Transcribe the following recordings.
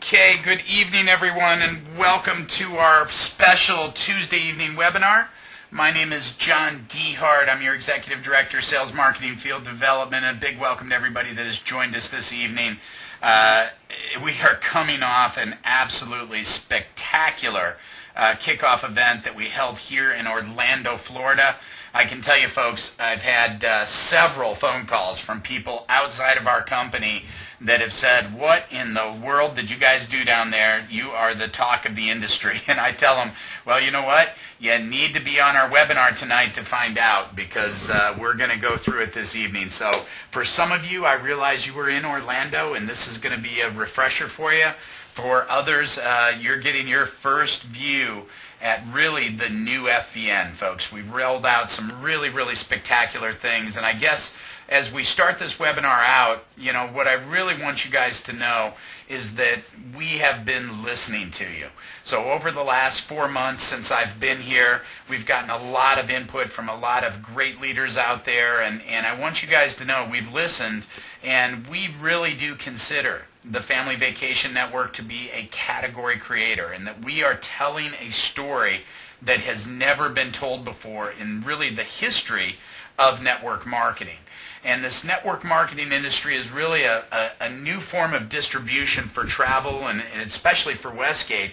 Okay, good evening everyone and welcome to our special Tuesday evening webinar. My name is John Dehart. I'm your Executive Director, Sales Marketing, Field Development, and a big welcome to everybody that has joined us this evening. We are coming off an absolutely spectacular kickoff event that we held here in Orlando, Florida. I can tell you folks, I've had several phone calls from people outside of our company that have said, what in the world did you guys do down there? You are the talk of the industry. And I tell them, well, you know what? You need to be on our webinar tonight to find out, because we're going to go through it this evening. So for some of you, I realize you were in Orlando, and this is going to be a refresher for you. For others, you're getting your first view at really the new FVN, folks. We rolled out some really, really spectacular things, and I guess as we start this webinar out, you know, what I really want you guys to know is that we have been listening to you. So over the last 4 months since I've been here, we've gotten a lot of input from a lot of great leaders out there, and I want you guys to know we've listened, and we really do consider the Family Vacation Network to be a category creator, and that we are telling a story that has never been told before in really the history of network marketing. And this network marketing industry is really a new form of distribution for travel, and especially for Westgate.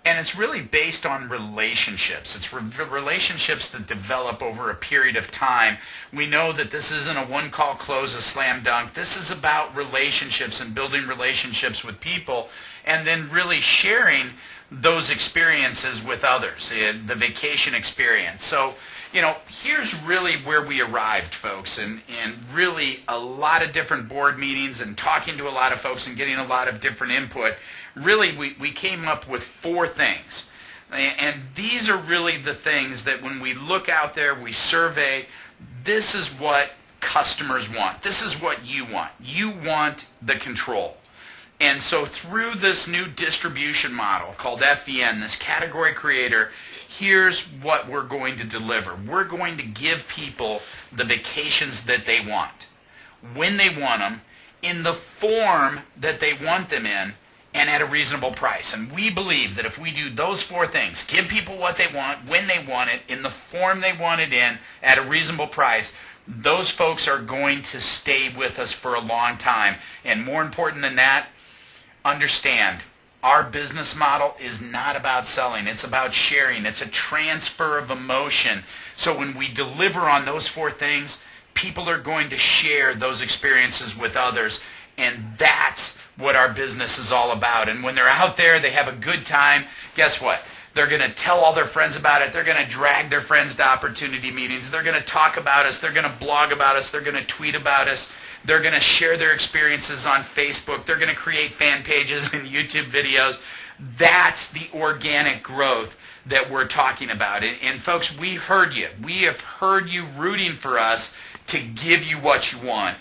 And it's really based on relationships. It's relationships that develop over a period of time. We know that this isn't a one-call close, a slam dunk. This is about relationships and building relationships with people, and then really sharing those experiences with others, the vacation experience. So, you know, here's really where we arrived, folks, and really a lot of different board meetings and talking to a lot of folks and getting a lot of different input. Really, we came up with 4 things. And these are really the things that when we look out there, we survey, this is what customers want. This is what you want. You want the control. And so through this new distribution model called FVN, this category creator, here's what we're going to deliver. We're going to give people the vacations that they want, when they want them, in the form that they want them in, and at a reasonable price. And we believe that if we do those 4 things, give people what they want, when they want it, in the form they want it in, at a reasonable price, those folks are going to stay with us for a long time. And more important than that, understand, our business model is not about selling. It's about sharing. It's a transfer of emotion. So when we deliver on those 4 things, people are going to share those experiences with others. And that's what our business is all about. And when they're out there, they have a good time. Guess what? They're going to tell all their friends about it. They're going to drag their friends to opportunity meetings. They're going to talk about us. They're going to blog about us. They're going to tweet about us. They're going to share their experiences on Facebook. They're going to create fan pages and YouTube videos. That's the organic growth that we're talking about. And folks, we heard you. We have heard you rooting for us to give you what you want.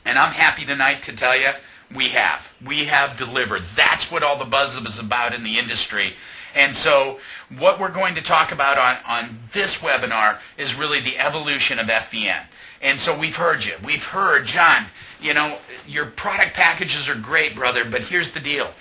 And I'm happy tonight to tell you we have. We have delivered. That's what all the buzz is about in the industry. And so what we're going to talk about on this webinar is really the evolution of FVN. And so we've heard you. We've heard, John, you know, your product packages are great, brother, but here's the deal.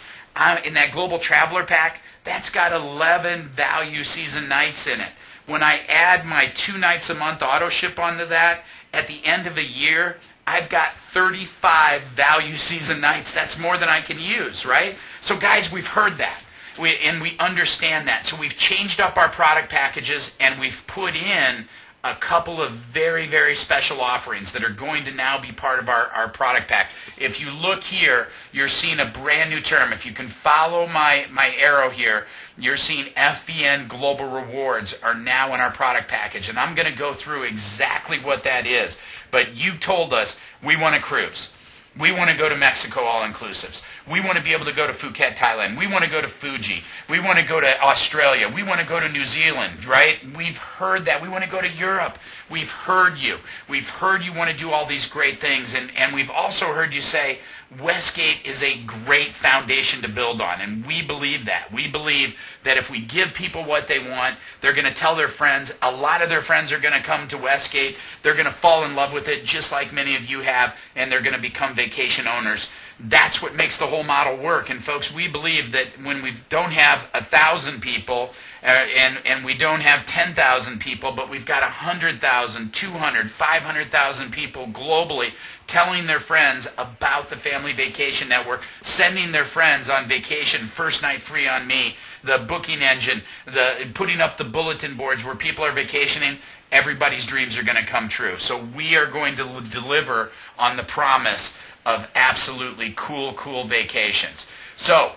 In that Global Traveler Pack, that's got 11 value season nights in it. When I add my 2 nights a month auto ship onto that, at the end of a year, I've got 35 value season nights. That's more than I can use, right? So guys, we've heard that. We understand that. So we've changed up our product packages, and we've put in a couple of very, very special offerings that are going to now be part of our product pack. If you look here, you're seeing a brand new term. If you can follow my arrow here, you're seeing FVN Global Rewards are now in our product package. And I'm going to go through exactly what that is. But you've told us we want to cruise. We want to go to Mexico all-inclusives. We want to be able to go to Phuket, Thailand. We want to go to Fuji. We want to go to Australia. We want to go to New Zealand, right? We've heard that. We want to go to Europe. We've heard you. We've heard you want to do all these great things. And we've also heard you say, Westgate is a great foundation to build on, and we believe that. We believe that if we give people what they want, they're going to tell their friends. A lot of their friends are going to come to Westgate. They're going to fall in love with it, just like many of you have, and they're going to become vacation owners. That's what makes the whole model work. And folks, we believe that when we don't have 1,000 people and we don't have 10,000 people, but we've got 100,000, 200, 500,000 people globally telling their friends about the Family Vacation Network, sending their friends on vacation, first night free on me, the booking engine, putting up the bulletin boards where people are vacationing, everybody's dreams are going to come true. So we are going to deliver on the promise of absolutely cool vacations. So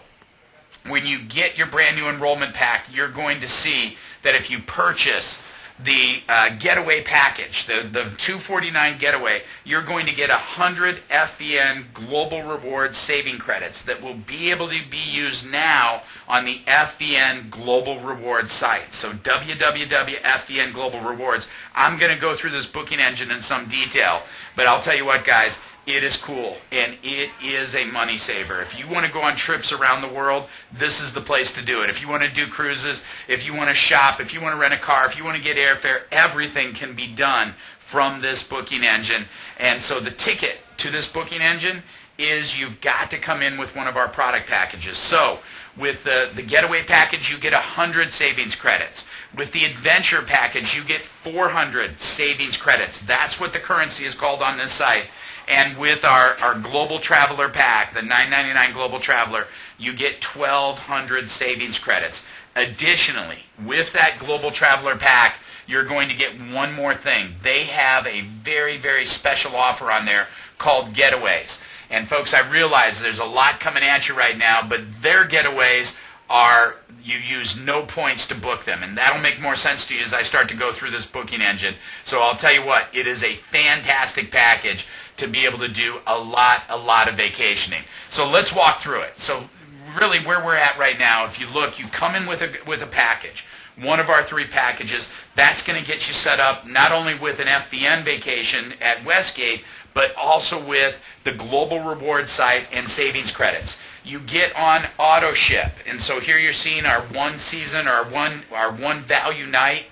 when you get your brand new enrollment pack, you're going to see that if you purchase the getaway package, the $249 getaway, you're going to get 100 FVN Global Rewards saving credits that will be able to be used now on the FVN Global Rewards site. So www.FVN Global Rewards. I'm going to go through this booking engine in some detail, but I'll tell you what, guys, it is cool, and it is a money saver. If you want to go on trips around the world, this is the place to do it. If you want to do cruises, if you want to shop, if you want to rent a car, if you want to get airfare, everything can be done from this booking engine. And so the ticket to this booking engine is you've got to come in with one of our product packages. So with the getaway package, you get 100 savings credits. With the adventure package, you get 400 savings credits. That's what the currency is called on this site. And with our Global Traveler pack, the $9.99 Global Traveler, you get 1,200 savings credits. Additionally, with that Global Traveler pack, you're going to get one more thing. They have a very, very special offer on there called Getaways. And folks, I realize there's a lot coming at you right now, but their Getaways are, you use no points to book them. And that'll make more sense to you as I start to go through this booking engine. So I'll tell you what, it is a fantastic package to be able to do a lot of vacationing. So let's walk through it. So really where we're at right now, if you look, you come in with a package, one of our 3 packages. That's going to get you set up not only with an FVN vacation at Westgate, but also with the Global Rewards site and savings credits. You get on auto ship, and so here you're seeing our one season, our one value night,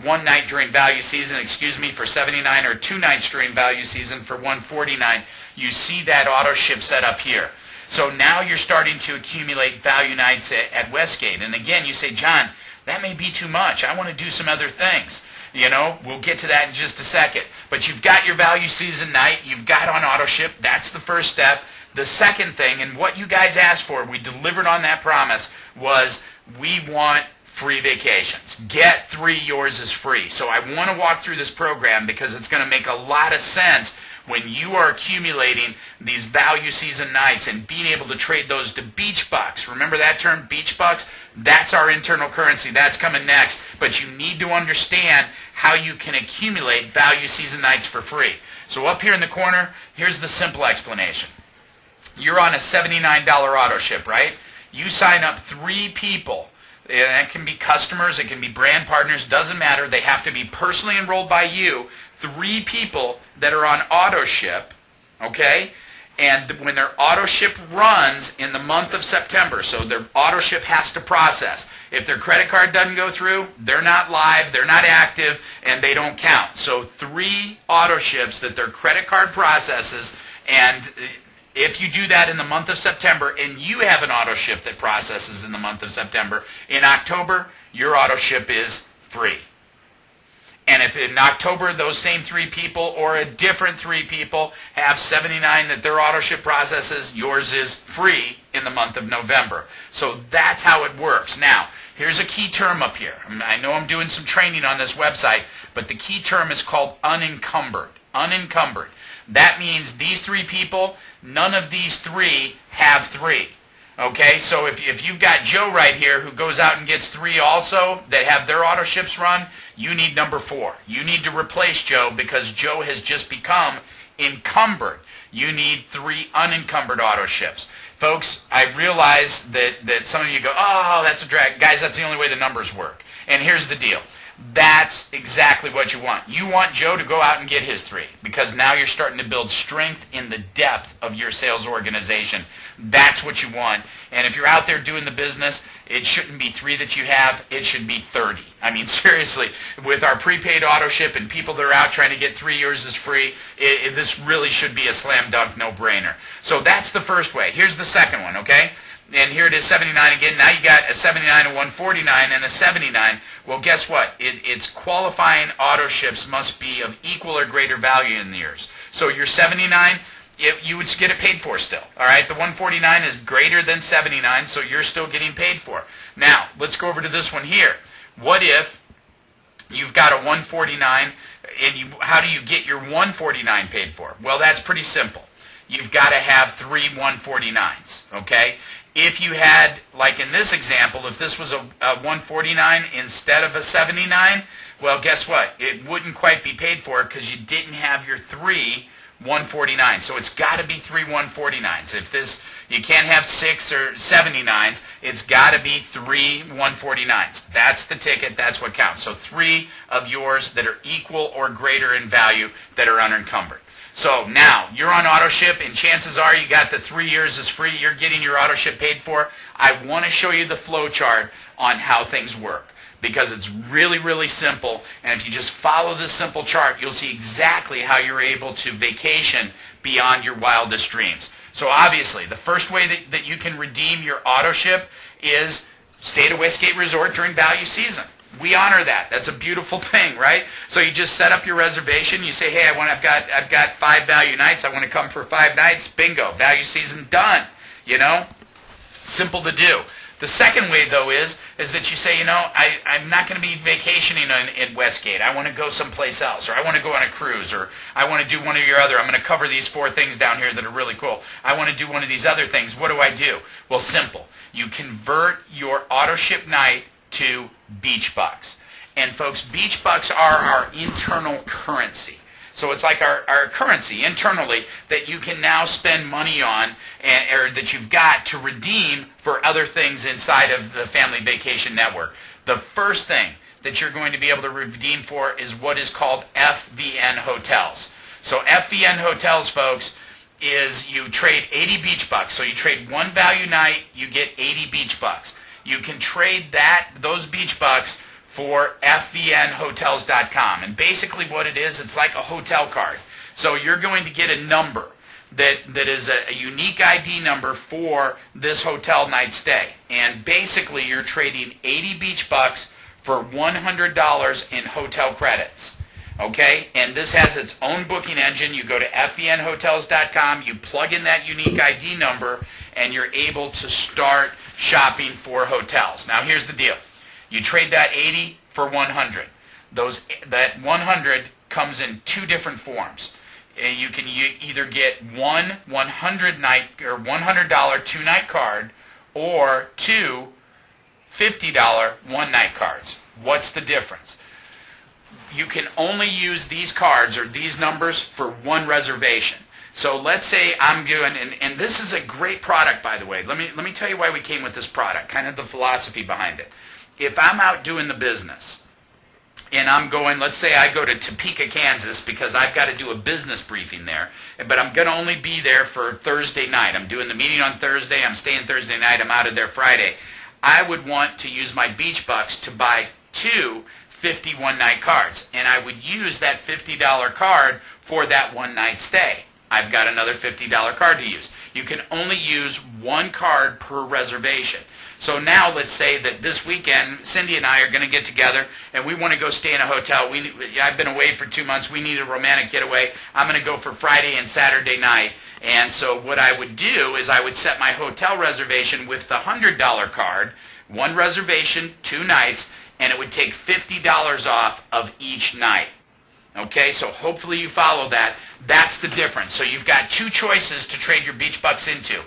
one night during value season, for $79, or 2 nights during value season for $149. You see that auto ship set up here. So now you're starting to accumulate value nights at Westgate. And again, you say, John, that may be too much. I want to do some other things. You know, we'll get to that in just a second. But you've got your value season night. You've got on auto ship. That's the first step. The second thing, and what you guys asked for, we delivered on that promise, was we want free vacations. Get 3, yours is free. So I want to walk through this program because it's going to make a lot of sense when you are accumulating these value season nights and being able to trade those to beach bucks. Remember that term, beach bucks? That's our internal currency. That's coming next. But you need to understand how you can accumulate value season nights for free. So up here in the corner, here's the simple explanation. You're on a $79 auto ship, right? You sign up 3 people. And that can be customers, it can be brand partners, doesn't matter. They have to be personally enrolled by you. 3 people that are on auto ship, okay? And when their auto ship runs in the month of September, so their auto ship has to process. If their credit card doesn't go through, they're not live, they're not active, and they don't count. So 3 auto ships that their credit card processes, and if you do that in the month of September and you have an auto ship that processes in the month of September, in October, your auto ship is free. And if in October those same 3 people or a different 3 people have 79 that their auto ship processes, yours is free in the month of November. So that's how it works. Now, here's a key term up here. I know I'm doing some training on this website, but the key term is called unencumbered. Unencumbered. That means these 3 people, none of these 3 have 3. Okay, so if you've got Joe right here who goes out and gets 3 also that have their auto ships run, you need number 4. You need to replace Joe because Joe has just become encumbered. You need 3 unencumbered auto ships. Folks, I realize that some of you go, oh, that's a drag. Guys, that's the only way the numbers work. And here's the deal. That's exactly what you want. You want Joe to go out and get his 3 because now you're starting to build strength in the depth of your sales organization. That's what you want. And if you're out there doing the business, it shouldn't be 3 that you have. It should be 30. I mean, seriously, with our prepaid auto ship and people that are out trying to get 3 years as free, this really should be a slam dunk no-brainer. So that's the first way. Here's the second one, okay? And here it is, 79 again. Now you got a 79, a 149, and a 79. Well, guess what? It's qualifying auto ships must be of equal or greater value in years. So your 79, you would get it paid for still. All right, the 149 is greater than 79, so you're still getting paid for. Now, let's go over to this one here. What if you've got a 149, and how do you get your 149 paid for? Well, that's pretty simple. You've got to have 3 149s, okay? If you had, like in this example, if this was a 149 instead of a 79, well, guess what? It wouldn't quite be paid for because you didn't have your 3 149. So it's got to be 3 149s. If this, you can't have 6 or 79s, it's got to be 3 149s. That's the ticket. That's what counts. So 3 of yours that are equal or greater in value that are unencumbered. So now you're on auto ship, and chances are you got the 3 years is free. You're getting your auto ship paid for. I want to show you the flow chart on how things work because it's really, really simple. And if you just follow this simple chart, you'll see exactly how you're able to vacation beyond your wildest dreams. So obviously, the first way that you can redeem your auto ship is stay at a Westgate Resort during value season. We honor that. That's a beautiful thing, right? So you just set up your reservation. You say, hey, I've got 5 value nights. I want to come for 5 nights. Bingo. Value season done. You know? Simple to do. The second way, though, is that you say, I'm not going to be vacationing in Westgate. I want to go someplace else, or I want to go on a cruise, or I want to do one of your other. I'm going to cover these 4 things down here that are really cool. I want to do one of these other things. What do? Well, simple. You convert your auto ship night to Beach Bucks. And folks, Beach Bucks are our internal currency. So it's like our currency internally that you can now spend money on, or that you've got to redeem for other things inside of the Family Vacation Network. The first thing that you're going to be able to redeem for is what is called FVN Hotels. So FVN Hotels, folks, is you trade 80 Beach Bucks. So you trade 1 value night, you get 80 Beach Bucks. You can trade those Beach Bucks for FVNHotels.com. And basically what it is, it's like a hotel card. So you're going to get a number that is a unique ID number for this hotel night stay. And basically you're trading 80 Beach Bucks for $100 in hotel credits. Okay? And this has its own booking engine. You go to FVNHotels.com, you plug in that unique ID number, and you're able to start shopping for hotels. Now here's the deal. You trade that 80 for 100. That 100 comes in 2 different forms. You can either get one $100 2-night card or 2 $50 1-night cards. What's the difference? You can only use these cards or these numbers for 1 reservation. So let's say I'm doing, and this is a great product, by the way. Let me tell you why we came with this product, kind of the philosophy behind it. If I'm out doing the business, and I'm going, let's say I go to Topeka, Kansas, because I've got to do a business briefing there, but I'm going to only be there for Thursday night. I'm doing the meeting on Thursday, I'm staying Thursday night, I'm out of there Friday. I would want to use my Beach Bucks to buy 2 50 1-night cards, and I would use that $50 card for that 1-night stay. I've got another $50 card to use. You can only use 1 card per reservation. So now let's say that this weekend, Cindy and I are going to get together and we want to go stay in a hotel. I've been away for 2 months. We need a romantic getaway. I'm going to go for Friday and Saturday night. And so what I would do is I would set my hotel reservation with the $100 card, 1 reservation, 2 nights, and it would take $50 off of each night. Okay, so hopefully you follow that. That's the difference. So you've got 2 choices to trade your Beach Bucks into.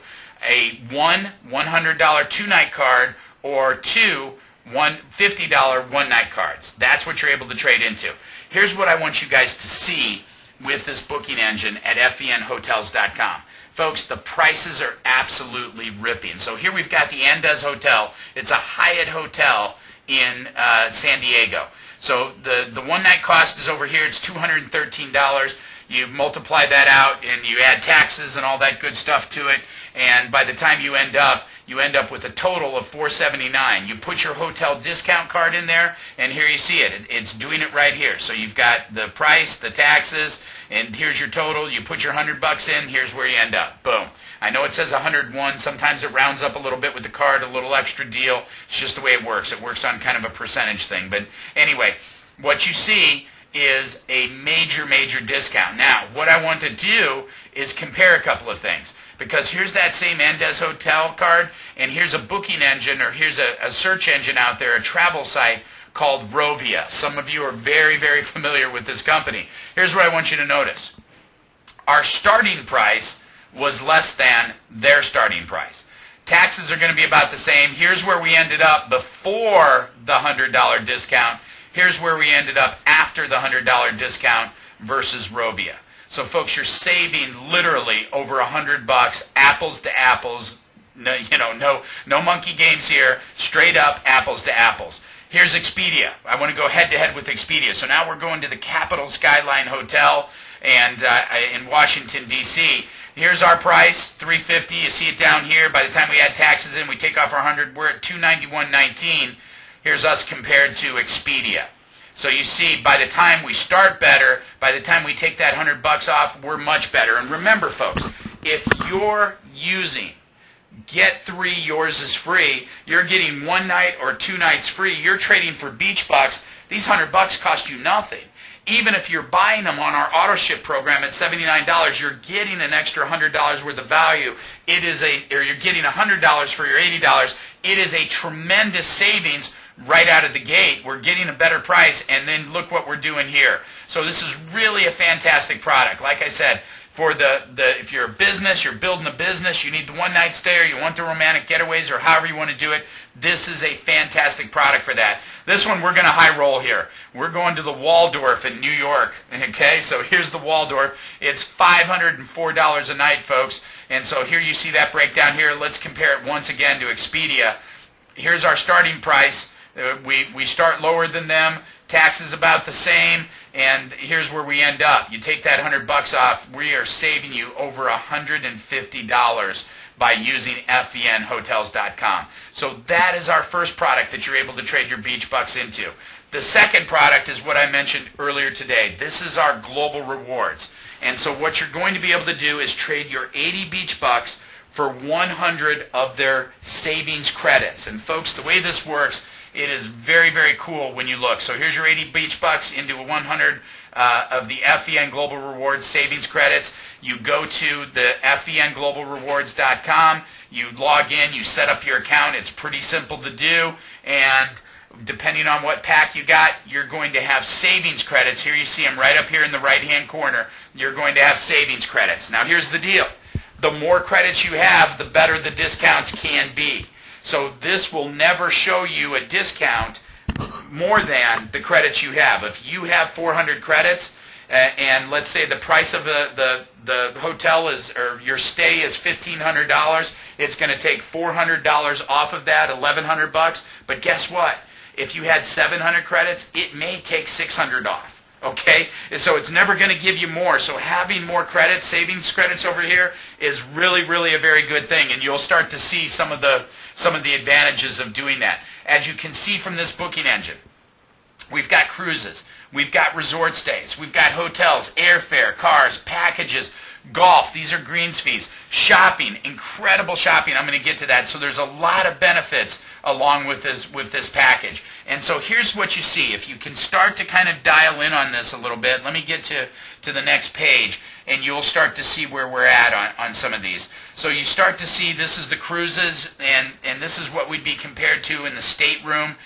A $100 2-night card or 2 $50 1-night cards. That's what you're able to trade into. Here's what I want you guys to see with this booking engine at FVNHotels.com. Folks, the prices are absolutely ripping. So here we've got the Andaz Hotel. It's a Hyatt hotel in San Diego. So the one night cost is over here. It's $213. You multiply that out and you add taxes and all that good stuff to it. And by the time you end up with a total of $479. You put your hotel discount card in there, and here you see it. It's doing it right here. So you've got the price, the taxes, and here's your total. You put your $100 in, here's where you end up. Boom. I know it says 101. Sometimes it rounds up a little bit with the card, a little extra deal. It's just the way it works. It works on kind of a percentage thing. But anyway, what you see is a major, major discount. Now, what I want to do is compare a couple of things. Because here's that same Andes Hotel card, and here's a booking engine, or here's a search engine out there, a travel site called Rovia. Some of you are very, very familiar with this company. Here's what I want you to notice. Our starting price was less than their starting price. Taxes are going to be about the same. Here's where we ended up before the $100 discount. Here's where we ended up after the $100 discount versus Rovia. So folks, you're saving literally over $100, apples to apples. No monkey games here. Straight up apples to apples. Here's Expedia. I want to go head to head with Expedia. So now we're going to the Capital Skyline Hotel and in Washington D.C. Here's our price, $350. You see it down here. By the time we add taxes in, we take off our $100. We're at $291.19. Here's us compared to Expedia. So you see, by the time we start better, by the time we take that $100 off, we're much better. And remember, folks, if you're using Get 3, yours is free, you're getting 1 night or 2 nights free, you're trading for Beachbox, these $100 cost you nothing. Even if you're buying them on our auto ship program at $79, you're getting an extra $100 worth of value. Or you're getting $100 for your $80. It is a tremendous savings right out of the gate. We're getting a better price, and then look what we're doing here. So this is really a fantastic product. Like I said, for if you're a business, you're building a business, you need the one night stay, or you want the romantic getaways, or however you want to do it, this is a fantastic product for that. This one, we're going to high roll here. We're going to the Waldorf in New York. Okay, so here's the Waldorf. It's $504 a night, folks. And so here you see that breakdown here. Let's compare it once again to Expedia. Here's our starting price. We start lower than them. Taxes about the same. And here's where we end up. You take that $100 off, we are saving you over $150 by using FENhotels.com. So that is our first product that you're able to trade your Beachbucks into. The second product is what I mentioned earlier today. This is our Global Rewards. And so what you're going to be able to do is trade your 80 Beachbucks for 100 of their savings credits. And folks, the way this works, it is very, very cool when you look. So here's your 80 Beachbucks into 100 of the FEN Global Rewards savings credits. You go to the FENglobalrewards.com. You log in. You set up your account. It's pretty simple to do. And depending on what pack you got, you're going to have savings credits. Here you see them right up here in the right-hand corner. You're going to have savings credits. Now here's the deal. The more credits you have, the better the discounts can be. So this will never show you a discount more than the credits you have. If you have 400 credits, and let's say the price of the hotel is, or your stay is $1,500, it's going to take $400 off of that, $1,100. But guess what? If you had 700 credits, it may take $600 off. Okay, and so it's never going to give you more. So having more credits, savings credits over here, is really, really a very good thing, and you'll start to see some of the advantages of doing that. As you can see from this booking engine, we've got cruises, we've got resort stays, we've got hotels, airfare, cars, packages, golf. These are greens fees, shopping, incredible shopping. I'm going to get to that. So there's a lot of benefits along with this package. And so here's what you see. If you can start to kind of dial in on this a little bit, let me get to the next page, and you'll start to see where we're at on some of these. So you start to see this is the cruises, and this is what we'd be compared to in the stateroom.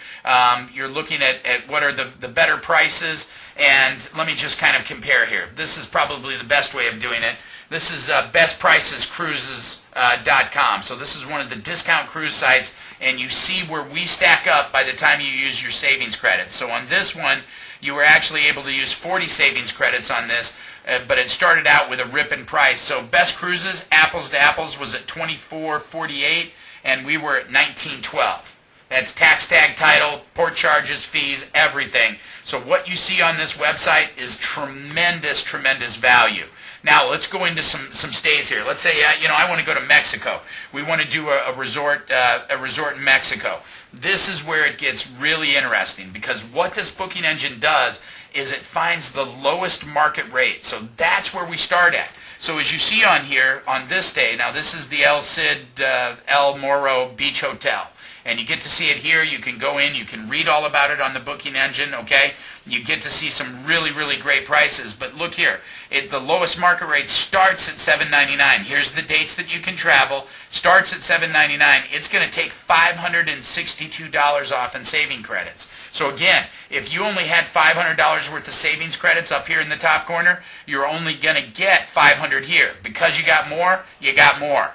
You're looking at what are the better prices, and let me just kind of compare here. This is probably the best way of doing it. This is bestpricescruises.com. So this is one of the discount cruise sites, and you see where we stack up by the time you use your savings credits. So on this one, you were actually able to use 40 savings credits on this, but it started out with a ripping price. So Best Cruises, apples to apples, was at $24.48, and we were at $19.12. That's tax tag, title, port charges, fees, everything. So what you see on this website is tremendous, tremendous value. Now let's go into some stays here. Let's say I want to go to Mexico. We want to do a resort in Mexico. This is where it gets really interesting, because what this booking engine does is it finds the lowest market rate. So that's where we start at. So as you see on here, on this day, now this is the El Cid El Morro Beach Hotel. And you get to see it here. You can go in. You can read all about it on the booking engine, okay? You get to see some really, really great prices. But look here. The lowest market rate starts at $7.99. Here's the dates that you can travel. Starts at $7.99. It's going to take $562 off in saving credits. So again, if you only had $500 worth of savings credits up here in the top corner, you're only going to get $500 here. Because you got more,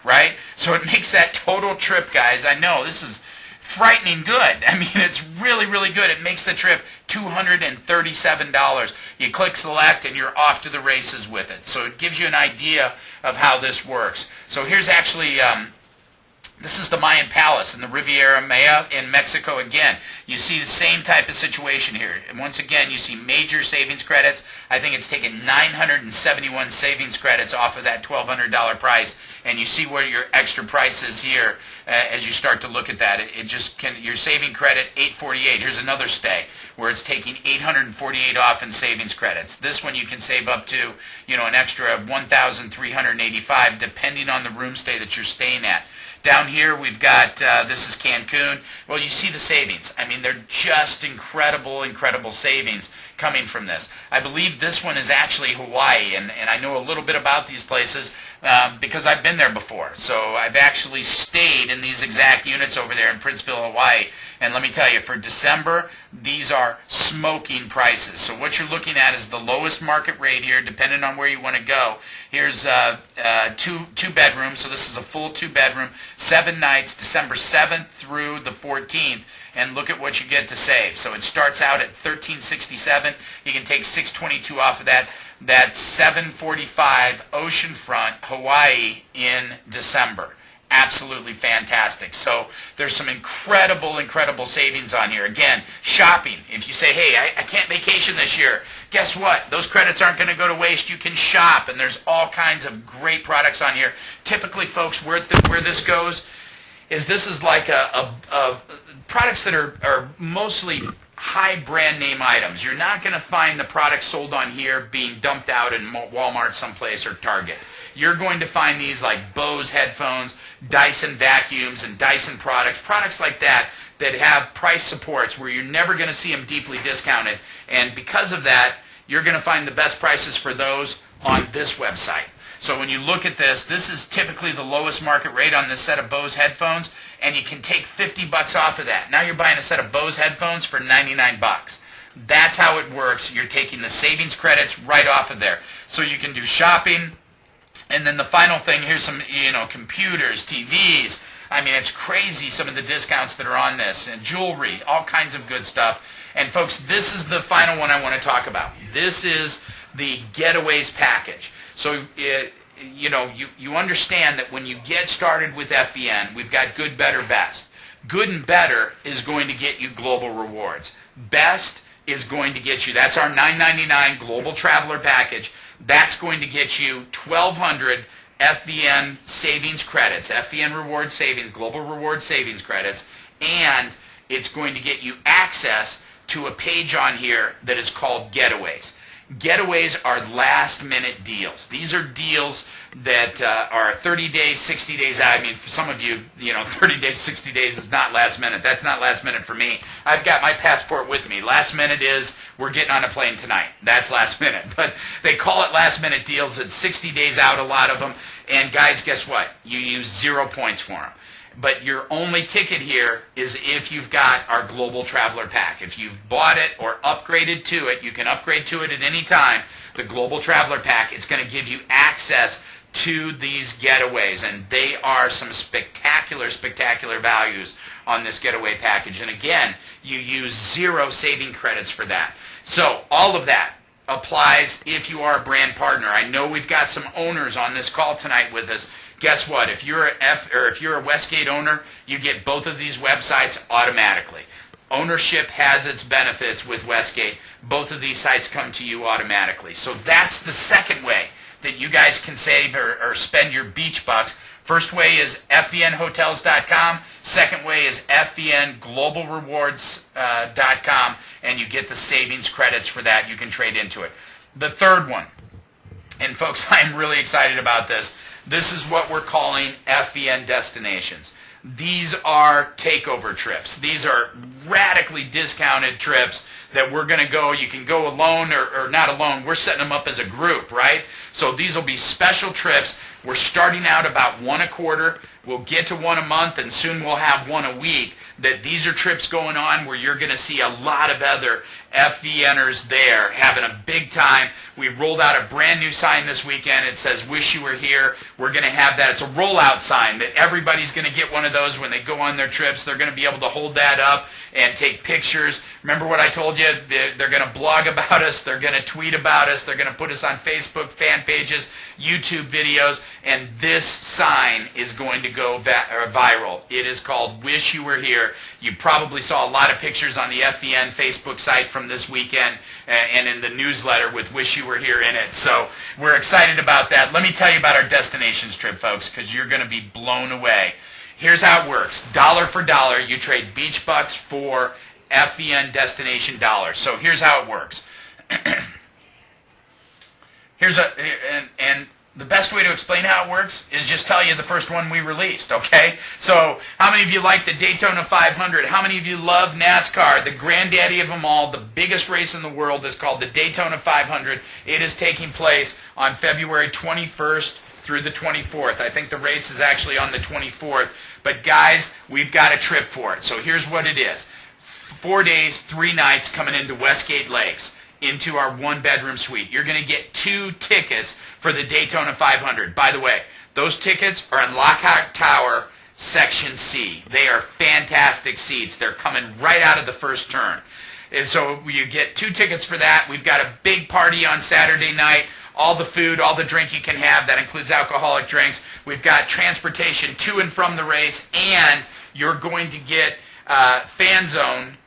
right? So it makes that total trip, guys. I know this is frightening good. I mean, it's really, really good. It makes the trip $237. You click select and you're off to the races with it. So it gives you an idea of how this works. So here's actually, this is the Mayan Palace in the Riviera Maya in Mexico again. You see the same type of situation here. And once again, you see major savings credits. I think it's taken 971 savings credits off of that $1,200 price. And you see where your extra price is here as you start to look at that. Your saving credit, $848. Here's another stay where it's taking $848 off in savings credits. This one you can save up to, an extra $1,385 depending on the room stay that you're staying at. Down here we've got, this is Cancun. Well, you see the savings. I mean, they're just incredible, incredible savings coming from this. I believe this one is actually Hawaii, and I know a little bit about these places because I've been there before. So I've actually stayed in these exact units over there in Princeville, Hawaii. And let me tell you, for December, these are smoking prices. So what you're looking at is the lowest market rate here, depending on where you want to go. Here's two bedrooms, so this is a full 2-bedroom, 7 nights, December 7th through the 14th. And look at what you get to save. So it starts out at $1,367. You can take $622 off of that. That's $745 oceanfront Hawaii in December. Absolutely fantastic. So there's some incredible, incredible savings on here. Again, shopping. If you say, hey, I can't vacation this year, guess what? Those credits aren't going to go to waste. You can shop, and there's all kinds of great products on here. Typically, folks, where this goes is this is like a products that are mostly high brand name items. You're not going to find the products sold on here being dumped out in Walmart someplace or Target. You're going to find these like Bose headphones, Dyson vacuums, and Dyson products like that have price supports where you're never going to see them deeply discounted. And because of that, you're going to find the best prices for those on this website. So when you look at this is typically the lowest market rate on this set of Bose headphones, and you can take $50 off of that. Now you're buying a set of Bose headphones for $99. That's how it works. You're taking the savings credits right off of there. So you can do shopping, and then the final thing, here's some, computers, TVs. I mean, it's crazy some of the discounts that are on this, and jewelry, all kinds of good stuff. And folks, this is the final one I want to talk about. This is the Getaways package. So, you understand that when you get started with FVN, we've got good, better, best. Good and better is going to get you global rewards. Best is going to get you, that's our $9.99 global traveler package. That's going to get you 1,200 FVN savings credits, FVN reward savings, global reward savings credits, and it's going to get you access to a page on here that is called Getaways. Getaways are last-minute deals. These are deals that are 30 days, 60 days out. I mean, for some of you, 30 days, 60 days is not last minute. That's not last minute for me. I've got my passport with me. Last minute is we're getting on a plane tonight. That's last minute. But they call it last-minute deals. It's 60 days out, a lot of them. And guys, guess what? You use 0 points for them. But your only ticket here is if you've got our Global Traveler Pack. If you've bought it or upgraded to it, you can upgrade to it at any time. The Global Traveler Pack, it's going to give you access to these getaways. And they are some spectacular, spectacular values on this getaway package. And again, you use 0 saving credits for that. So all of that applies if you are a brand partner. I know we've got some owners on this call tonight with us. Guess what? If you're a Westgate owner, you get both of these websites automatically. Ownership has its benefits with Westgate. Both of these sites come to you automatically. So that's the second way that you guys can save or spend your beach bucks. First way is fvnhotels.com. Second way is fvnglobalrewards.com, and you get the savings credits for that. You can trade into it. The third one, and folks, I'm really excited about this. This is what we're calling FVN destinations. These are takeover trips. These are radically discounted trips that we're going to go. You can go alone or not alone. We're setting them up as a group, right? So these will be special trips. We're starting out about one a quarter. We'll get to one a month, and soon we'll have one a week. That these are trips going on where you're going to see a lot of other FVNers there having a big time. We rolled out a brand new sign this weekend. It says, "Wish you were here." We're going to have that. It's a rollout sign that everybody's going to get one of those when they go on their trips. They're going to be able to hold that up and take pictures. Remember what I told you? They're going to blog about us. They're going to tweet about us. They're going to put us on Facebook fan pages, YouTube videos, and this sign is going to go viral. It is called "Wish You Were Here." You probably saw a lot of pictures on the FVN Facebook site from this weekend and in the newsletter with "Wish You Were Here" in it. So we're excited about that. Let me tell you about our destinations trip, folks, because you're going to be blown away. Here's how it works. Dollar for dollar, you trade beach bucks for FVN destination dollars. So here's how it works. And the best way to explain how it works is just tell you the first one we released, okay? So how many of you like the Daytona 500? How many of you love NASCAR? The granddaddy of them all, the biggest race in the world is called the Daytona 500. It is taking place on February 21st through the 24th. I think the race is actually on the 24th. But guys, we've got a trip for it. So here's what it is. 4 days, 3 nights coming into Westgate Lakes, into our one-bedroom suite. You're going to get 2 tickets for the Daytona 500. By the way, those tickets are in Lockhart Tower, Section C. They are fantastic seats. They're coming right out of the first turn. And so you get 2 tickets for that. We've got a big party on Saturday night. All the food, all the drink you can have. That includes alcoholic drinks. We've got transportation to and from the race, and you're going to get fan zone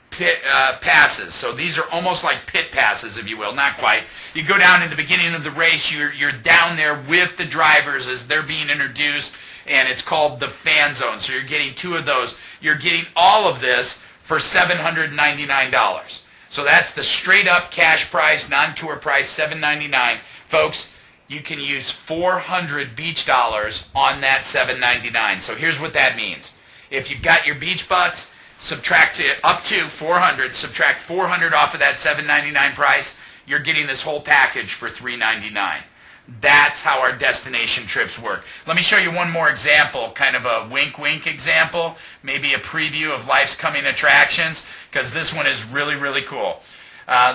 passes. So these are almost like pit passes, if you will. Not quite. You go down in the beginning of the race. You're down there with the drivers as they're being introduced, and it's called the fan zone. So you're getting 2 of those. You're getting all of this for $799. So that's the straight-up cash price, non-tour price, $799. Folks, you can use 400 beach dollars on that $799. So here's what that means. If you've got your beach bucks, subtract it up to 400, subtract 400 off of that $799 price, you're getting this whole package for $399. That's how our destination trips work. Let me show you one more example, kind of a wink-wink example, maybe a preview of life's coming attractions, because this one is really, really cool.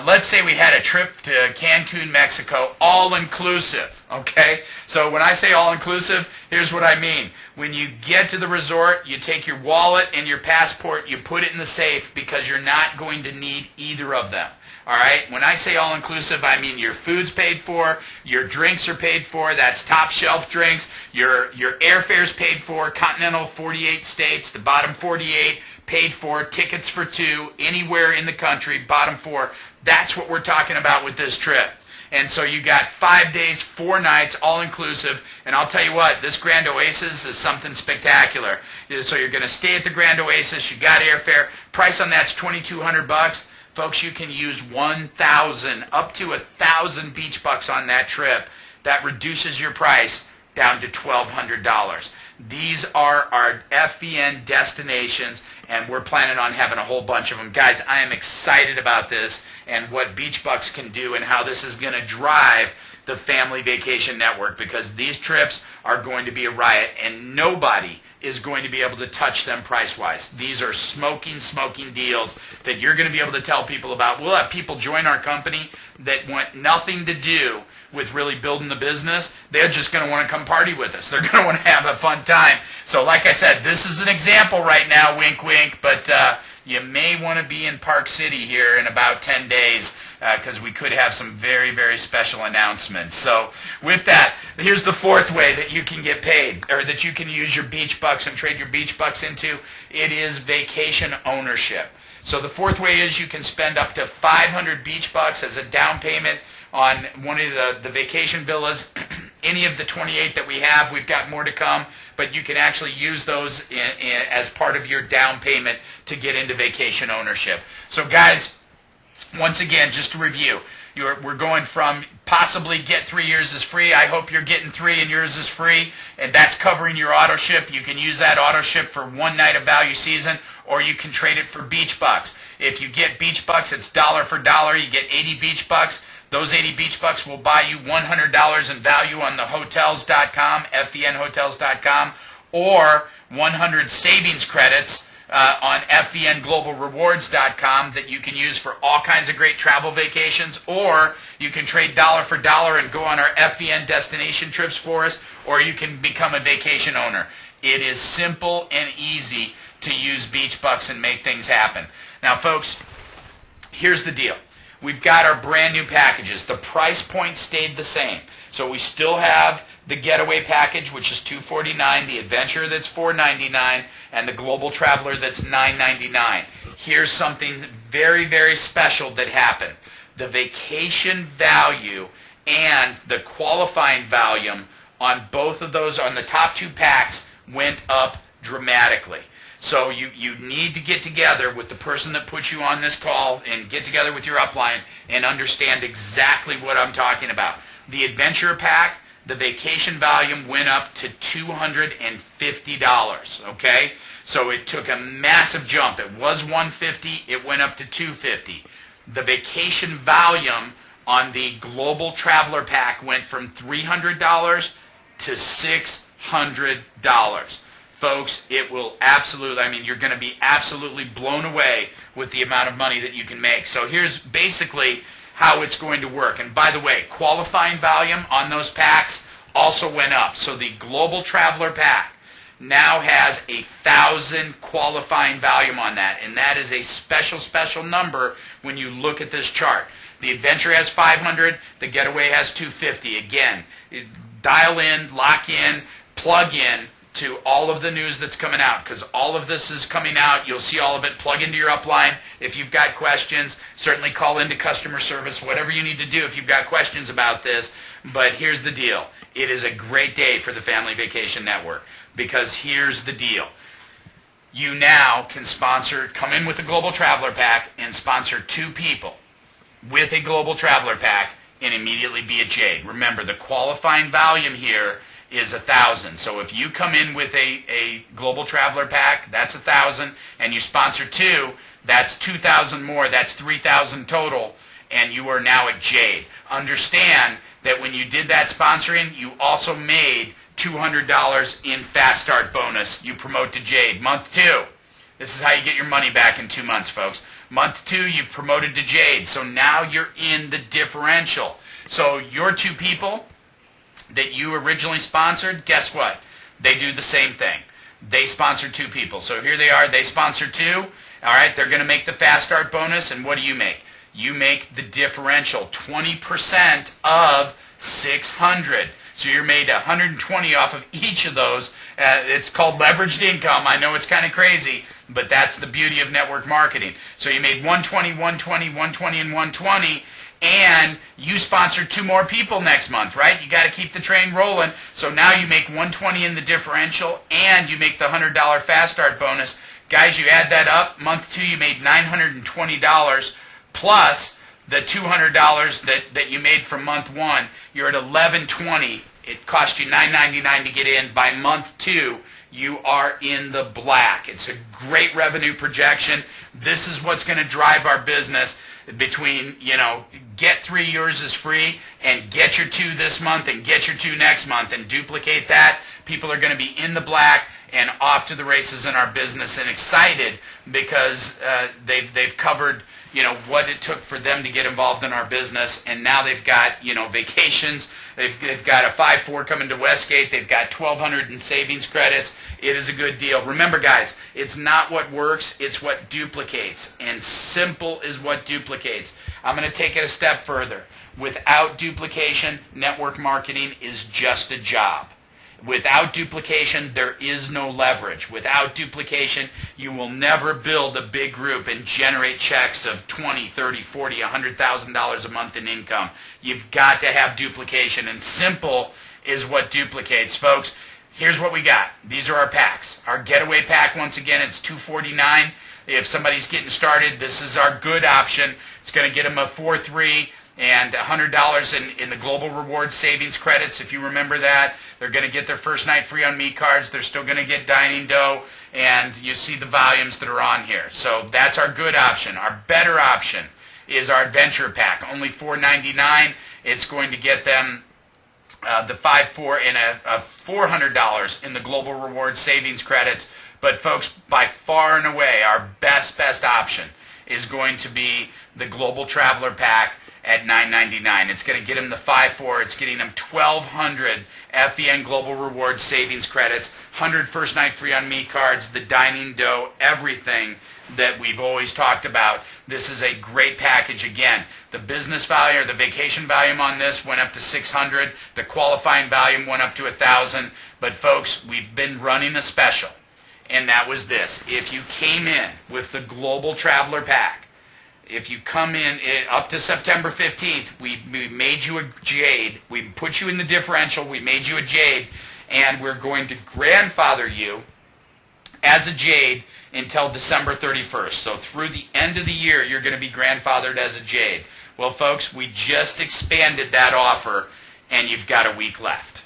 Let's say we had a trip to Cancun, Mexico, all-inclusive, okay? So when I say all-inclusive, here's what I mean. When you get to the resort, you take your wallet and your passport, you put it in the safe because you're not going to need either of them. All right? When I say all-inclusive, I mean your food's paid for, your drinks are paid for, that's top-shelf drinks, your airfare's paid for, continental 48 states, the bottom 48, paid for, tickets for 2, anywhere in the country, bottom 4. That's what we're talking about with this trip. And so you got 5 days, 4 nights, all-inclusive. And I'll tell you what, this Grand Oasis is something spectacular. So you're going to stay at the Grand Oasis. You got airfare. Price on that's $2,200. Folks, you can use 1,000, up to 1,000 beach bucks on that trip. That reduces your price down to $1,200. These are our FVN destinations, and we're planning on having a whole bunch of them. Guys, I am excited about this and what Beach Bucks can do and how this is going to drive the Family Vacation Network, because these trips are going to be a riot, and nobody is going to be able to touch them price-wise. These are smoking deals that you're going to be able to tell people about. We'll have people join our company that want nothing to do with really building the business. They're just going to want to come party with us. They're going to want to have a fun time. So like I said, this is an example right now, wink, wink, but you may want to be in Park City here in about 10 days because we could have some very, very special announcements. So with that, here's the fourth way that you can get paid, or that you can use your beach bucks and trade your beach bucks into. It is vacation ownership. So the fourth way is you can spend up to 500 beach bucks as a down payment on one of the vacation villas. Any of the 28 that we have, we've got more to come, but you can actually use those as part of your down payment to get into vacation ownership. So guys, once again, just to review, we're going from possibly get 3 years is free. I hope you're getting 3 and yours is free, and that's covering your auto ship. You can use that auto ship for one night of value season, or you can trade it for beach bucks. If you get beach bucks, it's dollar for dollar. You get 80 beach bucks. Those 80 beach bucks will buy you $100 in value on the hotels.com, FVNhotels.com, or 100 savings credits on FVNglobalrewards.com that you can use for all kinds of great travel vacations, or you can trade dollar for dollar and go on our FVN destination trips for us, or you can become a vacation owner. It is simple and easy to use beach bucks and make things happen. Now, folks, here's the deal. We've got our brand new packages. The price point stayed the same. So we still have the Getaway package, which is $249, the Adventure that's $499, and the Global Traveler that's $999. Here's something very, very special that happened. The vacation value and the qualifying volume on both of those, on the top two packs, went up dramatically. So you need to get together with the person that puts you on this call and get together with your upline and understand exactly what I'm talking about. The Adventure pack, the vacation volume went up to $250, okay? So it took a massive jump. It was $150, it went up to $250. The vacation volume on the Global Traveler pack went from $300 to $600. Folks, it will absolutely, you're going to be absolutely blown away with the amount of money that you can make. So here's basically how it's going to work. And by the way, qualifying volume on those packs also went up. So the Global Traveler pack now has 1,000 qualifying volume on that. And that is a special, special number when you look at this chart. The Adventure has 500. The Getaway has 250. Again, dial in, lock in, plug in to all of the news that's coming out, because all of this is coming out. You'll see all of it. Plug into your upline. If you've got questions, certainly call into customer service, whatever you need to do if you've got questions about this. But here's the deal. It is a great day for the Family Vacation Network, because here's the deal. You now can come in with a Global Traveler pack and sponsor 2 people with a Global Traveler pack and immediately be a Jade. Remember, the qualifying volume here is 1,000. So if you come in with a Global Traveler pack, that's 1,000, and you sponsor 2, that's 2,000 more. That's 3,000 total, and you are now a Jade. Understand that when you did that sponsoring, you also made $200 in Fast Start bonus. You promote to Jade. Month 2, this is how you get your money back in 2 months, folks. Month 2, you've promoted to Jade. So now you're in the differential. So your 2 people that you originally sponsored, guess what? They do the same thing. They sponsor 2 people. So here they are. They sponsor 2. All right, they're going to make the Fast Start bonus, and what do you make? You make the differential, 20% of 600. So you're made 120 off of each of those. It's called leveraged income. I know it's kind of crazy, but that's the beauty of network marketing. So you made 120, 120, 120, and 120, and you sponsored 2 more people next month, right? You got to keep the train rolling. So now you make 120 in the differential, and you make the $100 Fast Start bonus. Guys, you add that up. Month 2, you made $920 plus the $200 that you made from month 1. You're at $1,120. It cost you $9.99 to get in. By month 2, you are in the black. It's a great revenue projection. This is what's going to drive our business between, get 3 yours is free and get your 2 this month and get your 2 next month and duplicate that. People are going to be in the black and off to the races in our business and excited because they've covered what it took for them to get involved in our business, and now they've got vacations. They've got a 5-4 coming to Westgate. They've got 1,200 in savings credits. It is a good deal. Remember, guys, it's not what works, it's what duplicates, and simple is what duplicates. I'm going to take it a step further. Without duplication, network marketing is just a job. Without duplication, there is no leverage. Without duplication, you will never build a big group and generate checks of $20, $30, $40, $100,000 a month in income. You've got to have duplication, and simple is what duplicates. Folks, here's what we got. These are our packs. Our getaway pack, once again, it's $249. If somebody's getting started, this is our good option. It's going to get them a 4-3 and $100 in the Global Rewards Savings Credits, if you remember that. They're going to get their first night free on Me Cards. They're still going to get dining dough, and you see the volumes that are on here. So that's our good option. Our better option is our Adventure Pack, only $499. It's going to get them the 5-4 and a $400 in the Global Rewards Savings Credits. But folks, by far and away, our best option is going to be the Global Traveler Pack at $999. It's going to get them the 5-4. It's getting them 1,200 FEN Global Rewards Savings Credits, 100 first night free on Me Cards, the dining dough, everything that we've always talked about. This is a great package. Again, the business value or the vacation volume on this went up to 600. The qualifying volume went up to 1,000. But folks, we've been running a special, and that was this. If you came in with the Global Traveler Pack, if you come in up to September 15th, we made you a Jade. We put you in the differential. We made you a Jade, and we're going to grandfather you as a Jade until December 31st. So through the end of the year, you're going to be grandfathered as a Jade. Well, folks, we just expanded that offer, and you've got a week left.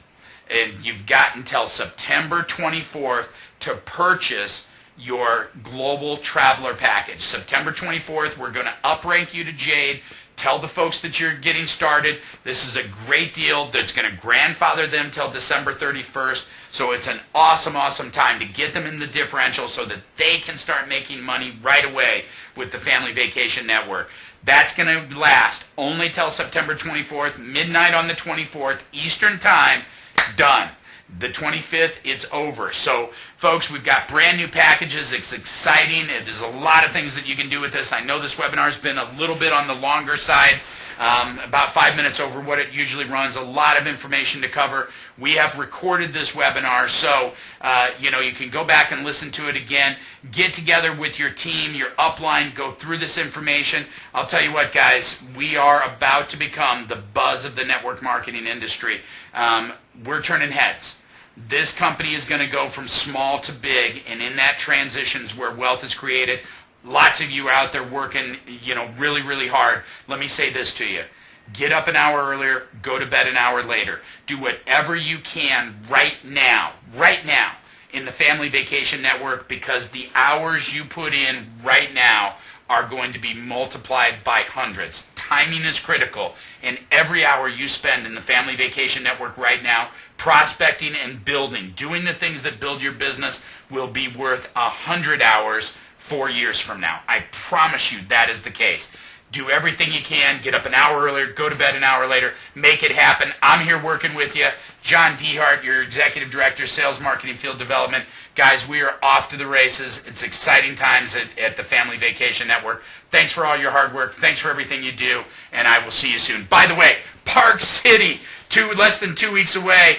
And you've got until September 24th to purchase your Global Traveler Package. September 24th, we're going to uprank you to Jade. Tell the folks that you're getting started. This is a great deal that's going to grandfather them till December 31st. So it's an awesome time to get them in the differential so that they can start making money right away with the Family Vacation Network. That's going to last only till September 24th, midnight on the 24th, Eastern Time. Done. The 25th, it's over. So, folks, we've got brand new packages. It's exciting. There's a lot of things that you can do with this. I know this webinar's been a little bit on the longer side, about 5 minutes over what it usually runs. A lot of information to cover. We have recorded this webinar, so you can go back and listen to it again. Get together with your team, your upline, go through this information. I'll tell you what, guys, we are about to become the buzz of the network marketing industry. We're turning heads. This company is going to go from small to big, and in that transition is where wealth is created. Lots of you are out there working, really hard. Let me say this to you. Get up an hour earlier, go to bed an hour later. Do whatever you can right now in the Family Vacation Network, because the hours you put in right now are going to be multiplied by hundreds. Timing is critical, and every hour you spend in the Family Vacation Network right now, prospecting and building, doing the things that build your business, will be worth 100 hours 4 years from now. I promise you that is the case. Do everything you can. Get up an hour earlier. Go to bed an hour later. Make it happen. I'm here working with you. John Dehart, your Executive Director, Sales Marketing Field Development. Guys, we are off to the races. It's exciting times at the Family Vacation Network. Thanks for all your hard work. Thanks for everything you do, and I will see you soon. By the way, Park City, less than 2 weeks away.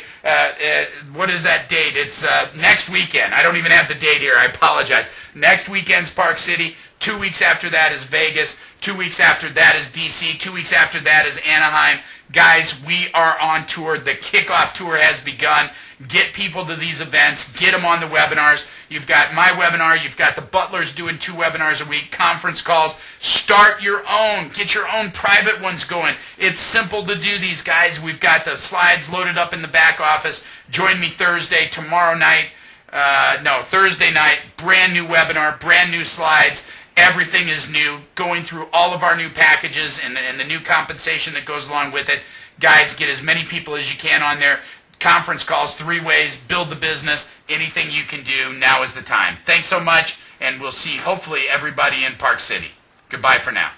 What is that date? It's next weekend. I don't even have the date here. I apologize. Next weekend's Park City. 2 weeks after that is Vegas. 2 weeks after that is DC. 2 weeks after that is Anaheim. Guys, we are on tour. The kickoff tour has begun. Get people to these events. Get them on the webinars. You've got my webinar. You've got the Butlers doing 2 webinars a week, conference calls. Start your own. Get your own private ones going. It's simple to do these, guys. We've got the slides loaded up in the back office. Join me Thursday, Thursday night. Brand new webinar, brand new slides. Everything is new, going through all of our new packages and the new compensation that goes along with it. Guys, get as many people as you can on there. Conference calls, 3 ways, build the business. Anything you can do, now is the time. Thanks so much, and we'll see, hopefully, everybody in Park City. Goodbye for now.